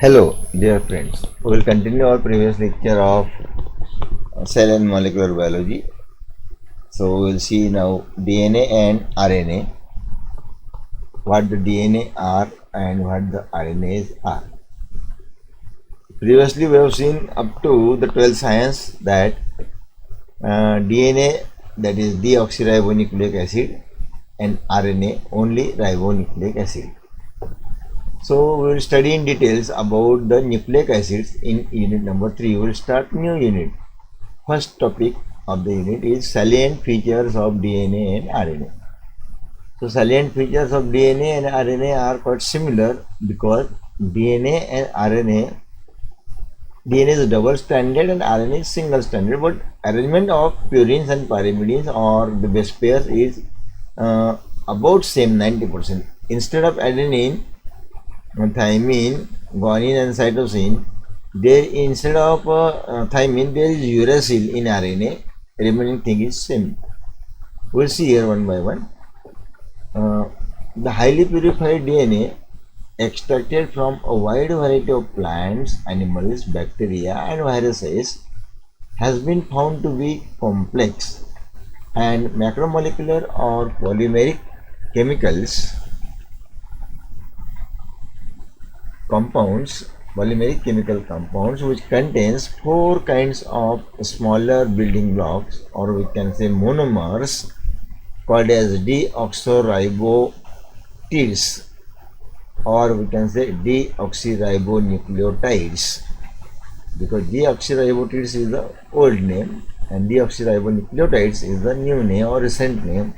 Hello, dear friends. We will continue our previous lecture of cell and molecular biology. So, we will see now DNA and RNA, what the DNA are and what the RNAs are. Previously, we have seen up to the 12th science that DNA, that is deoxyribonucleic acid, and RNA only ribonucleic acid. So we will study in details about the nucleic acids in unit number 3. We will start new unit. First topic of the unit is salient features of DNA and RNA. So salient features of DNA and RNA are quite similar because DNA and DNA is double stranded and RNA is single stranded, but arrangement of purines and pyrimidines or the base pairs is about same 90%. Instead of adenine, thymine, guanine and cytosine, there instead of thymine there is uracil in RNA. Remaining thing is same. We'll see here one by one. The highly purified DNA extracted from a wide variety of plants, animals, bacteria and viruses has been found to be complex and macromolecular or polymeric polymeric chemical compounds which contains 4 kinds of smaller building blocks, or we can say monomers, called as deoxyribonucleotides, or we can say deoxyribonucleotides, because deoxyribonucleotides is the old name and deoxyribonucleotides is the new name or recent name.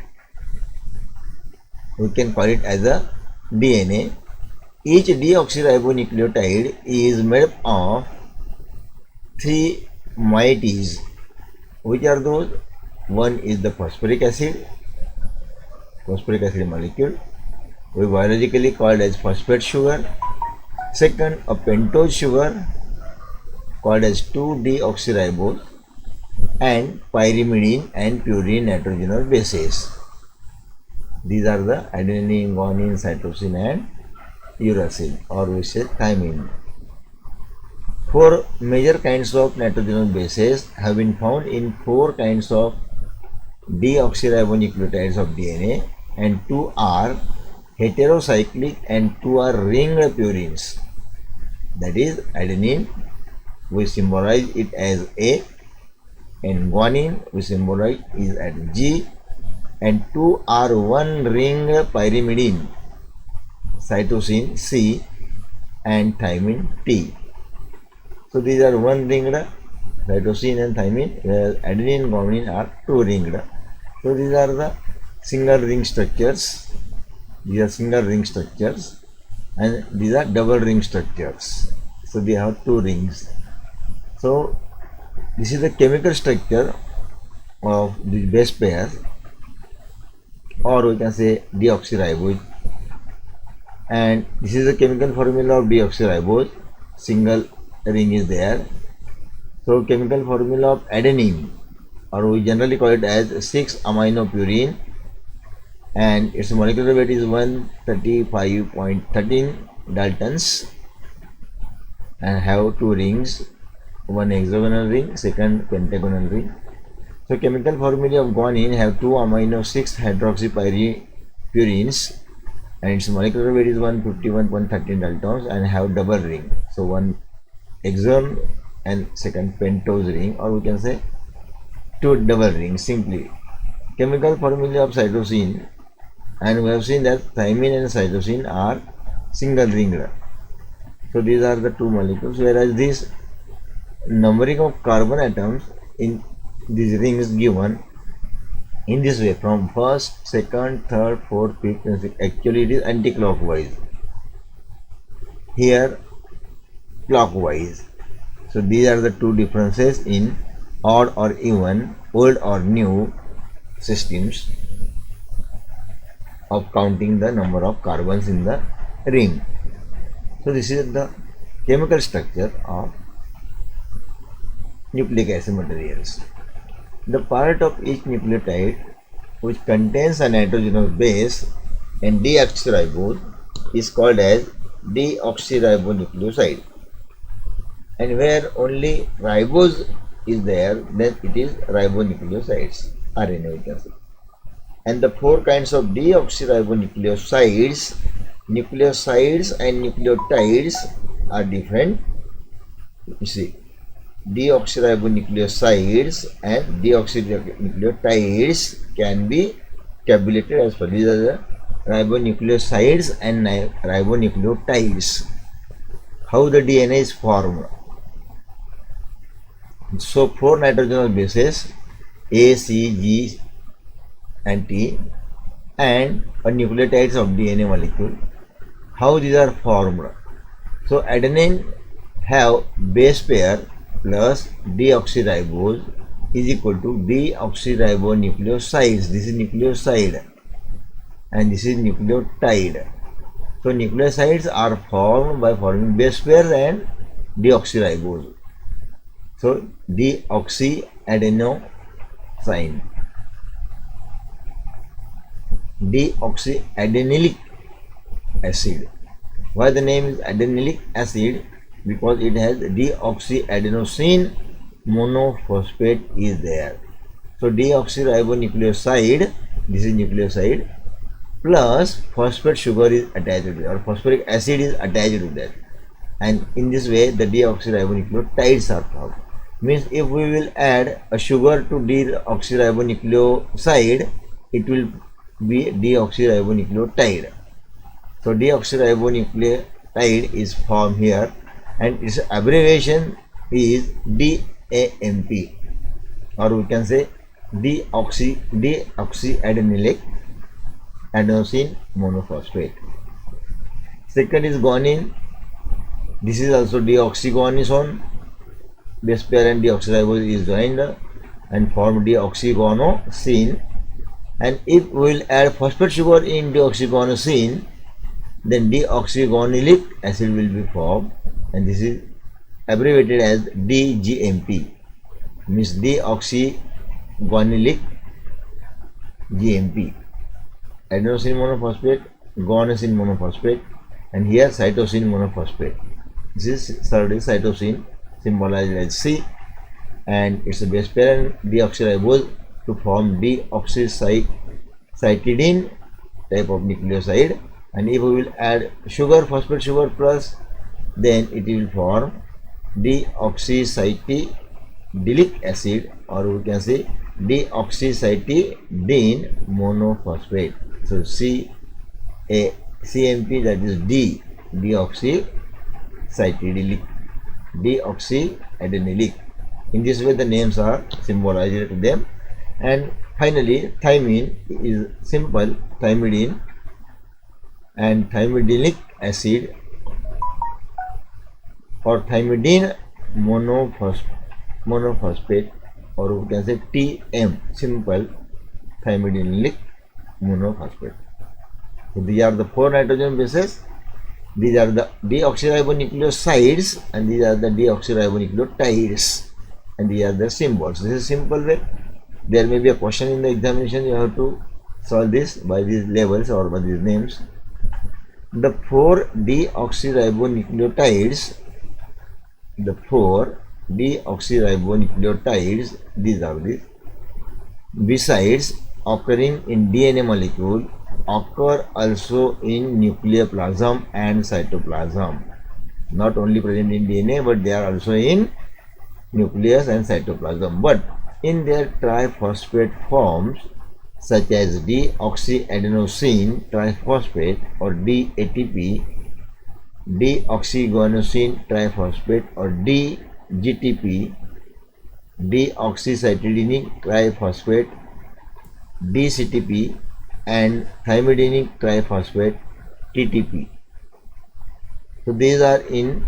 We can call it as a DNA. Each deoxyribonucleotide is made up of 3 moieties. Which are those? One is the phosphoric acid molecule, we biologically called as phosphate sugar. Second, a pentose sugar called as 2-deoxyribose, and pyrimidine and purine nitrogenous bases. These are the adenine, guanine, cytosine and uracil, or we say thymine. 4 major kinds of nitrogenous bases have been found in 4 kinds of deoxyribonucleotides of DNA, and 2 are heterocyclic and 2 are ringed purines. That is adenine, we symbolize it as A, and guanine we symbolize it as G, and 2 are one ring pyrimidine, cytosine C and thymine T. So these are one ringed, cytosine and thymine, whereas adenine and guanine are 2 ringed. So these are the single ring structures. These are single ring structures and these are double ring structures. So they have 2 rings. So this is the chemical structure of the base pairs, or we can say deoxyribose, and this is the chemical formula of deoxyribose. Single ring is there. So chemical formula of adenine, or we generally call it as 6-aminopurine, and its molecular weight is 135.13 daltons and have 2 rings, one hexagonal ring, second pentagonal ring. So chemical formula of guanine have 2-amino-6-hydroxypyrines and its molecular weight is 151.13 daltons and have double ring. So one hexagon and second pentose ring, or we can say 2 double rings simply. Chemical formula of cytosine, and we have seen that thymine and cytosine are single ringed. So these are the 2 molecules, whereas this numbering of carbon atoms in these rings given in this way from first, second, third, fourth, fifth and sixth. Actually it is anti-clockwise. Here clockwise. So these are the 2 differences in odd or even, old or new systems of counting the number of carbons in the ring. So this is the chemical structure of nucleic acid materials. The part of each nucleotide which contains a nitrogenous base and deoxyribose is called as deoxyribonucleoside. and where only ribose is there, then it is ribonucleosides, RNA we can say. And the four kinds of deoxyribonucleosides, nucleosides and nucleotides are different. You see, deoxyribonucleosides and deoxynucleotides can be tabulated as per these are the ribonucleosides and ribonucleotides. How the DNA is formed? So four nitrogenous bases A, C, G and T and a nucleotides of DNA molecule. How these are formed? So adenine have base pair plus deoxyribose is equal to deoxyribonucleosides. This is nucleoside and this is nucleotide. So nucleosides are formed by forming base pair and deoxyribose. So deoxyadenosine, deoxyadenilic acid. Why the name is adenilic acid? Because it has deoxyadenosine monophosphate is there. So deoxyribonucleoside, this is nucleoside, plus phosphate sugar is attached to it, or phosphoric acid is attached to that, and in this way the deoxyribonucleotides are formed. Means if we will add a sugar to deoxyribonucleoside, it will be deoxyribonucleotide. So deoxyribonucleotide is formed here, and its abbreviation is DAMP, or we can say deoxyadenilic adenosine monophosphate. Second is guanine. This is also deoxyguanosine. Base pair and deoxyribose is joined and form deoxyguanosine. And if we will add phosphate sugar in deoxyguanosine, then deoxyguanilic acid will be formed, and this is abbreviated as DGMP, means deoxyguanilic GMP. Adenosine monophosphate, guanosine monophosphate, and here cytosine monophosphate. This is third is cytosine, symbolized as C, and its a base pair and deoxyribose to form deoxycytidine type of nucleoside. And if we will add sugar, phosphate sugar plus, then it will form deoxycytidilic acid, or we can say deoxycytidine monophosphate. So CMP, that is D, deoxyadenilic. In this way the names are symbolized to them. And finally thymine is simple thymidine and thymidinic acid, or thymidine monophosphate, or we can say TM, simple thymidinic monophosphate. So these are the four nitrogen bases. These are the deoxyribonucleosides and these are the deoxyribonucleotides, and these are the symbols. This is simple way. There may be a question in the examination. You have to solve this by these labels or by these names. The four deoxyribonucleotides, these are these. Besides occurring in DNA molecule, occur also in nucleoplasm and cytoplasm. Not only present in DNA, but they are also in nucleus and cytoplasm. But in their triphosphate forms, such as deoxyadenosine triphosphate or DATP, deoxyguanosine triphosphate or DGTP, deoxycytidinic triphosphate DCTP, and thymidinic triphosphate TTP. So these are in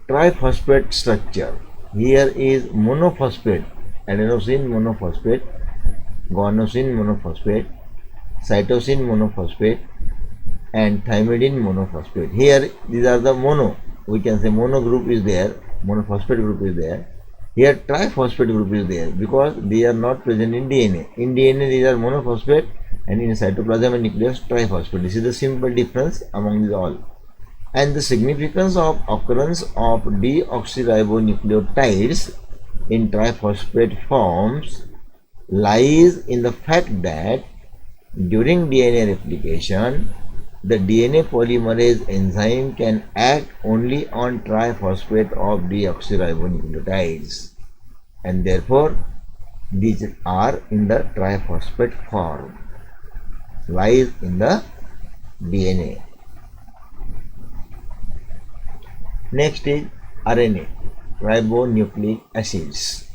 triphosphate structure. Here is monophosphate, adenosine monophosphate, guanosine monophosphate, cytosine monophosphate, and thymidine monophosphate. Here these are the mono, we can say mono group is there, monophosphate group is there. Here triphosphate group is there because they are not present in DNA. In DNA these are monophosphate, and in cytoplasm and nucleus triphosphate. This is the simple difference among these all. And the significance of occurrence of deoxyribonucleotides in triphosphate forms lies in the fact that during DNA replication, the DNA polymerase enzyme can act only on triphosphate of deoxyribonucleotides, and therefore these are in the triphosphate form, lies in the DNA. Next is RNA, ribonucleic acids.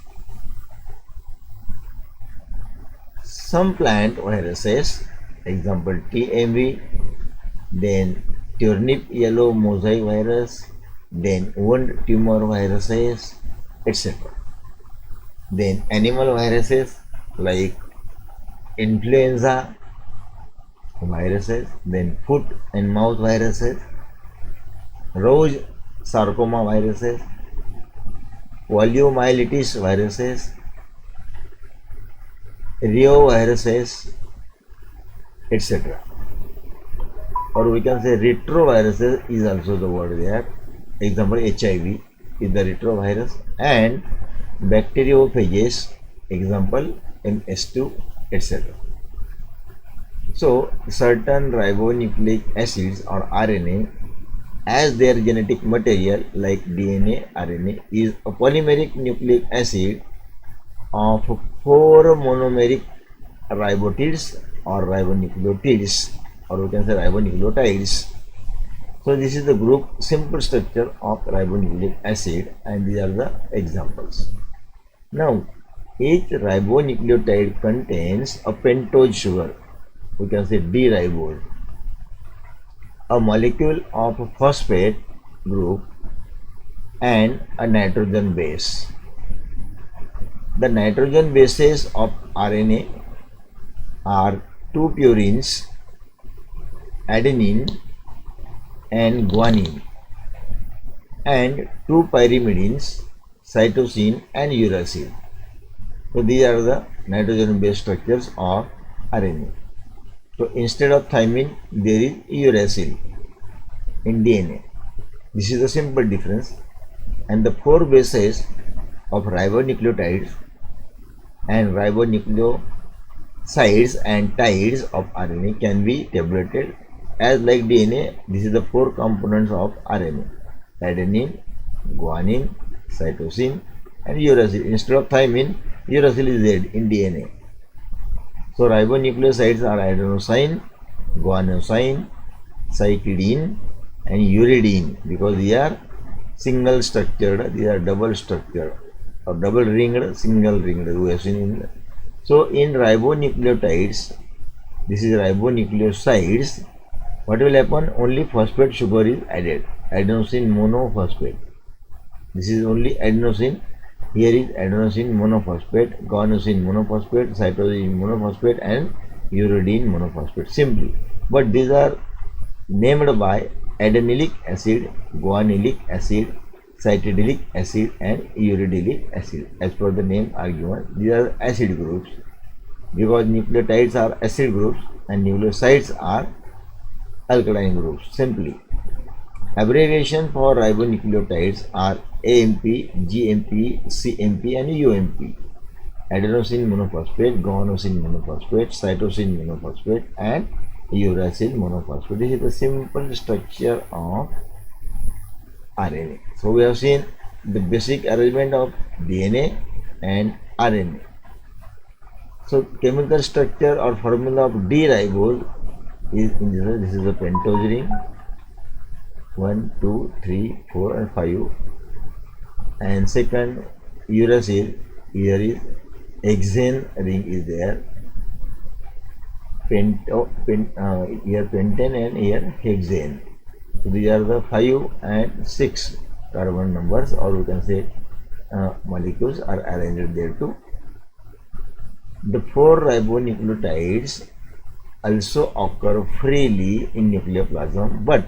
Some plant viruses, example TMV, then turnip yellow mosaic virus, then wound tumor viruses, etc. Then animal viruses like influenza viruses, then foot and mouth viruses, Rogue sarcoma viruses, poliomyelitis viruses, reoviruses, etc. Or we can say retroviruses is also the word there. Example HIV is the retrovirus, and bacteriophages, example MS2, etc. So certain ribonucleic acids or RNA as their genetic material like DNA, RNA is a polymeric nucleic acid of 4 monomeric ribotids or ribonucleotides, or we can say ribonucleotides. So this is the group simple structure of ribonucleic acid, and these are the examples. Now each ribonucleotide contains a pentose sugar, we can say D-ribose, a molecule of phosphate group, and a nitrogen base. The nitrogen bases of RNA are 2 purines, adenine and guanine, and 2 pyrimidines, cytosine and uracil. So these are the nitrogen based structures of RNA. So instead of thymine, there is uracil in DNA. This is a simple difference. And the 4 bases of ribonucleotides and ribonucleosides and tides of RNA can be tabulated as like DNA. This is the 4 components of RNA: adenine, guanine, cytosine, and uracil. Instead of thymine, uracil is there in DNA. So ribonucleosides are adenosine, guanosine, cytidine, and uridine, because they are single structured, they are double structured, or double ringed, single ringed. We have seen in. So in ribonucleotides, this is ribonucleosides. What will happen? Only phosphate sugar is added, adenosine monophosphate. This is only adenosine. Here is adenosine monophosphate, guanosine monophosphate, cytosine monophosphate, and uridine monophosphate simply. But these are named by adenilic acid, guanilic acid, cytidilic acid, and uridylic acid. As per the name are given, these are acid groups, because nucleotides are acid groups and nucleosides are alkaline groups simply. Abbreviation for ribonucleotides are AMP, GMP, CMP, and UMP. Adenosine monophosphate, guanosine monophosphate, cytosine monophosphate, and uracil monophosphate. This is the simple structure of RNA. So we have seen the basic arrangement of DNA and RNA. So chemical structure or formula of D-ribose is in this is a pentose ring, 1, 2, 3, 4, and 5, and second uracil, here is hexane ring is there, here pentane and here hexane. So these are the 5 and 6 carbon numbers, or we can say molecules are arranged there too. The 4 ribonucleotides also occur freely in nucleoplasm, but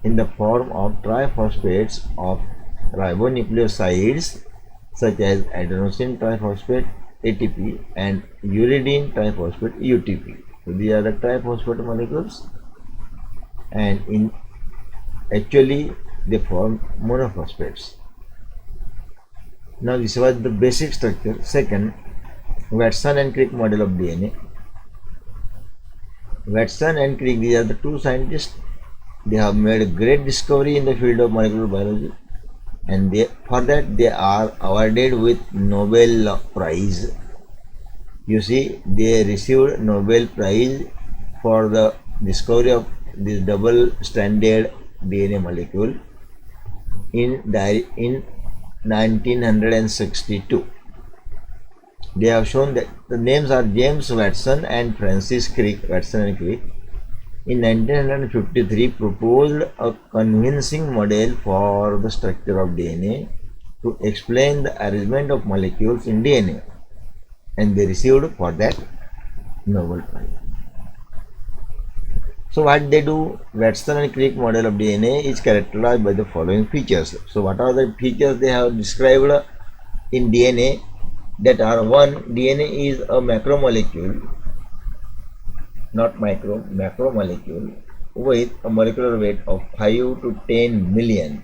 in the form of triphosphates of ribonucleosides such as adenosine triphosphate ATP and uridine triphosphate UTP. So these are the triphosphate molecules, and in actually they form monophosphates. Now this was the basic structure. Second, Watson and Crick model of DNA. Watson and Crick, these are the two scientists. They have made a great discovery in the field of molecular biology, and for that they are awarded with Nobel Prize. You see, they received Nobel Prize for the discovery of this double-stranded DNA molecule in 1962. They have shown that the names are James Watson and Francis Crick. Watson and Crick in 1953 proposed a convincing model for the structure of DNA to explain the arrangement of molecules in DNA, and they received for that Nobel Prize. So what they do, Watson and Crick model of DNA is characterized by the following features. So what are the features they have described in DNA? That are: one, DNA is a macromolecule, not micro, macromolecule with a molecular weight of 5 to 10 million.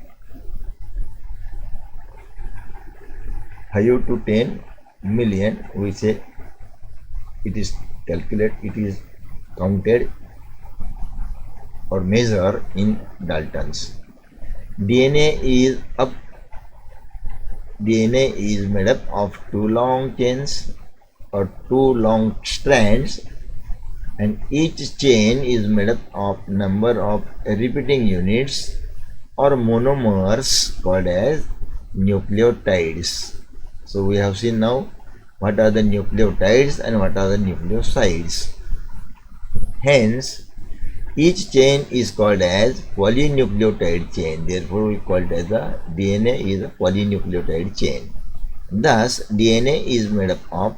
5 to 10 million, we say it is calculated, it is counted or measured in Daltons. DNA is made up of two long chains or two long strands, and each chain is made up of number of repeating units or monomers called as nucleotides. So we have seen now what are the nucleotides and what are the nucleosides. Hence, each chain is called as polynucleotide chain. Therefore, we call it as the DNA is a polynucleotide chain. Thus, DNA is made up of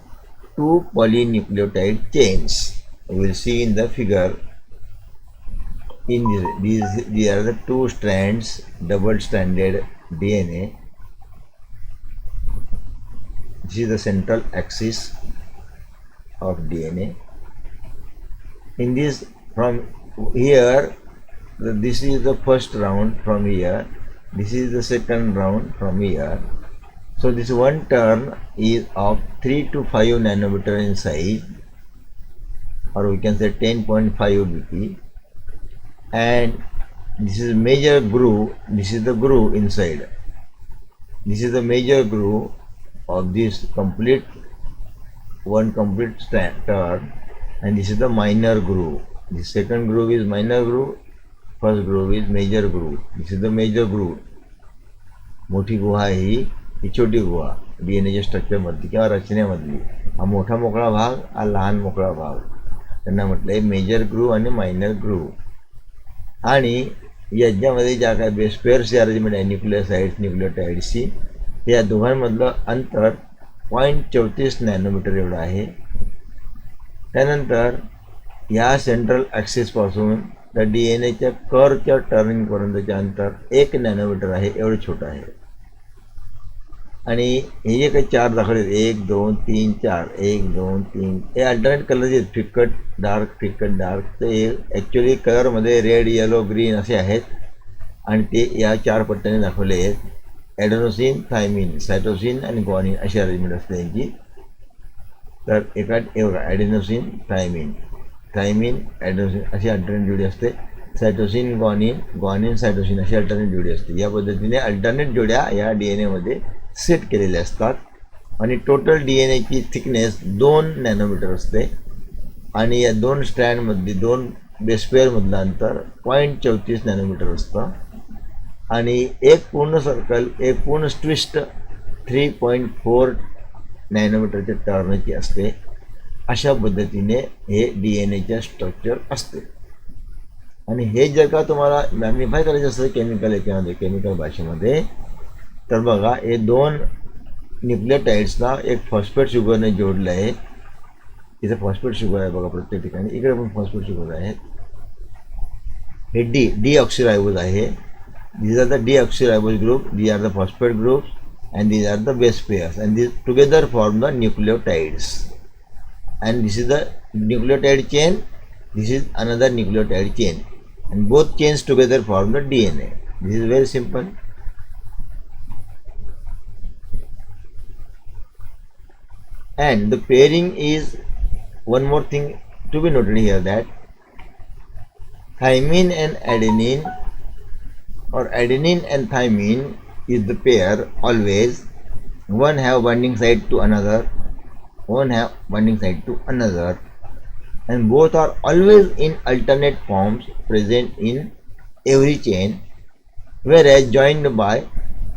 two polynucleotide chains. We will see in the figure. In these are the two strands, double-stranded DNA. This is the central axis of DNA. In this, from here, this is the first round from here, this is the second round from here. So this one turn is of 3 to 5 nanometer in size, or we can say 10.5 BP, and this is major groove. This is the groove inside. This is the major groove of this complete turn, and this is the minor groove. The second groove is minor groove, first groove is major groove. This is the major groove. मोठी गुहा ही छोटी गुहा डीएनएच्या structure मधली किंवा रचनेमधली. हा मोठा मोकळा भाग, हा लहान मोकळा भाग, त्यांना म्हटलंय मेजर ग्रूव आणि मायनर ग्रूव. आणि याच्यामध्ये ज्या काय बेस पेअर्सची अरेंजमेंट आहे, न्यूक्लियोसाइड्स न्यूक्लियोटाइड्सची, या दोघांमधलं अंतर 0.34 नॅनोमीटर एवढं आहे. त्यानंतर या सेंट्रल ॲक्सिस पासून तर डीएनएच्या कर्वच्या टर्निंगपर्यंतचे अंतर 1 नॅनोमीटर आहे, एवढं छोटं आहे. आणि हे जे काही चार दाखवले 1 2 3 4 1 2 3 हे अल्टरनेट कलरचे आहेत, फिकट डार्क. ते ॲक्च्युली कलरमध्ये रेड येलो ग्रीन असे आहेत, आणि ते या 4 पट्ट्याने दाखवले आहेत. ॲडेनोसिन, थायमिन, सायटोसिन आणि ग्वानिन अशी अरेंजमेंट असते यांची. तर एवढा ॲडेनोसिन, थायमिन, ॲडेनोसिन अशी अल्टरनेट जोडी असते. सायटोसिन, ग्वानिन, सायटोसिन अशी अल्टरनेट जोडी असते. या पद्धतीने अल्टरनेट जोड्या या डीएनएमध्ये सेट केलेल्या असतात. आणि टोटल डीएनएची थिकनेस 2 नॅनोमीटर असते. आणि या 2 स्ट्रँडमधली 2 बेसपेअरमधलं अंतर 0.34 नॅनोमीटर असतं. आणि एक पूर्ण सर्कल, एक पूर्ण ट्विस्ट 3.4 नॅनोमीटरच्या टर्नची असते. अशा पद्धतीने हे डीएनएच्या स्ट्रक्चर असते. आणि हे जर का तुम्हाला मॅग्निफाय करायचं असतं केमिकल याच्यामध्ये, केमिकल भाषेमध्ये, तर बघा हे 2 न्यूक्लियोटाइड्सना एक फॉस्फेट शुगरने जोडलं आहे. इथे फॉस्फेट शुगर आहे बघा प्रत्येक ठिकाणी, इकडे पण फॉस्फेट शुगर आहे. हे डीऑक्सिरायबोज आहे. These are the deoxyribose group, these are the phosphate groups, and these are the base pairs, and these together form the nucleotides. And this is the nucleotide chain, this is another nucleotide chain, and both chains together form the DNA. This is very simple. And the pairing is one more thing to be noted here, that thymine and adenine or adenine and thymine is the pair always. One have binding side to another, one have binding side to another, and both are always in alternate forms present in every chain, whereas joined by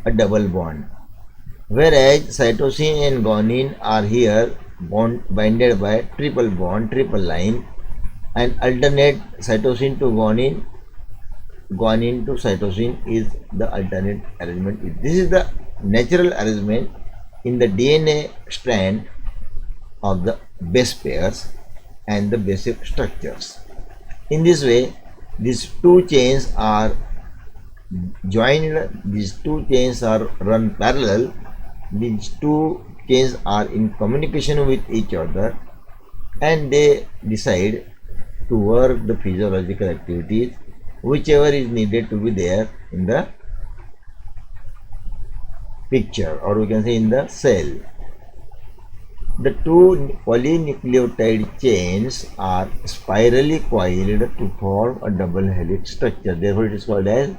a double bond. Whereas cytosine and guanine are here binded by triple bond, triple line, and alternate cytosine to guanine, guanine to cytosine is the alternate arrangement. This is the natural arrangement in the DNA strand of the base pairs and the basic structures. In this way, these two chains are joined, these two chains are run parallel, these two chains are in communication with each other, and they decide to work the physiological activities whichever is needed to be there in the picture, or we can say in the cell. The two polynucleotide chains are spirally coiled to form a double helix structure. Therefore, it is called as,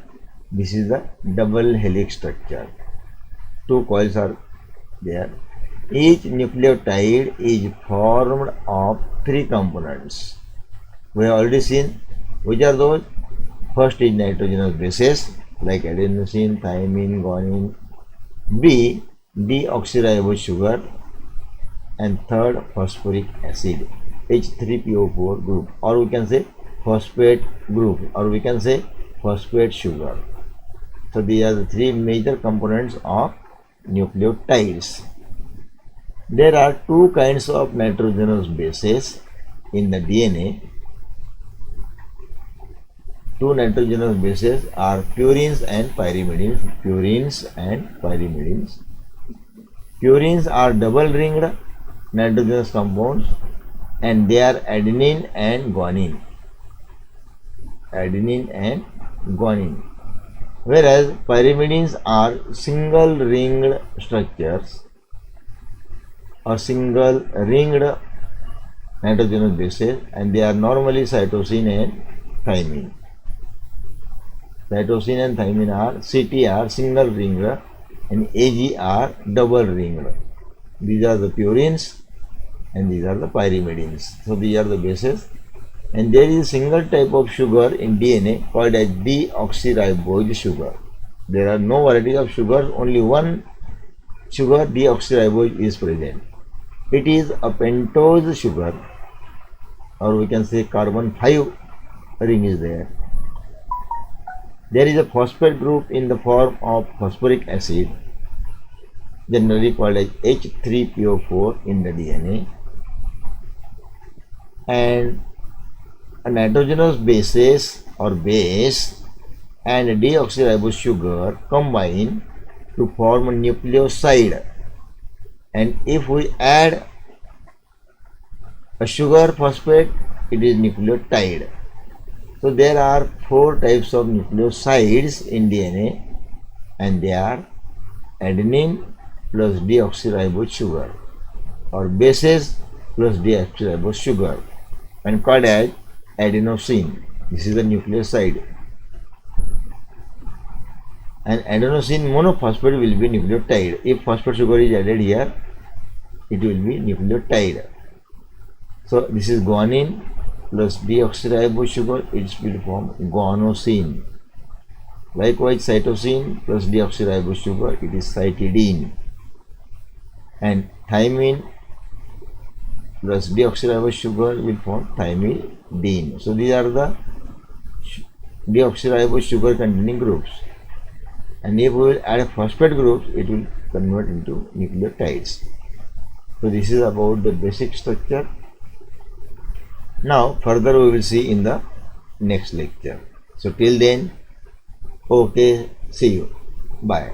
this is the double helix structure. Two coils are there. Each nucleotide is formed of three components. We have already seen which are those. First is nitrogenous bases like adenosine, thymine, guanine. B, deoxyribose sugar, and third phosphoric acid, H3PO4 group, or we can say phosphate group, or we can say phosphate sugar. So these are the three major components of nucleotides. There are two kinds of nitrogenous bases in the DNA. Two nitrogenous bases are purines and pyrimidines. Purines and pyrimidines. Purines are double ringed nitrogenous compounds, and they are adenine and guanine. Adenine and guanine. Whereas pyrimidines are single ringed structures or single ringed nitrogenous bases, and they are normally cytosine and thymine. Cytosine and thymine are CT are single ringed and AG are double ringed. These are the purines and these are the pyrimidines. So these are the bases, and there is a single type of sugar in DNA called as deoxyribose sugar. There are no varieties of sugar, only one sugar, deoxyribose, is present. It is a pentose sugar, or we can say carbon 5 ring is there. There is a phosphate group in the form of phosphoric acid, generally called as H3PO4 in the DNA, and a nitrogenous bases or base and a deoxyribose sugar combine to form a nucleoside, and if we add a sugar phosphate, it is nucleotide. So there are four types of nucleosides in DNA, and they are adenine plus deoxyribose sugar, or bases plus deoxyribose sugar, and called as adenosine. This is the nucleoside. And adenosine monophosphate will be nucleotide. If phosphate sugar is added here, it will be nucleotide. So this is guanine plus deoxyribose sugar, it will form guanosine. Likewise, cytosine plus deoxyribose sugar, it is cytidine. And thymine plus deoxyribose sugar will form thymidine. So these are the deoxyribose sugar containing groups. And if we will add phosphate groups, it will convert into nucleotides. So this is about the basic structure. Now further we will see in the next lecture. So till then, okay, see you. Bye.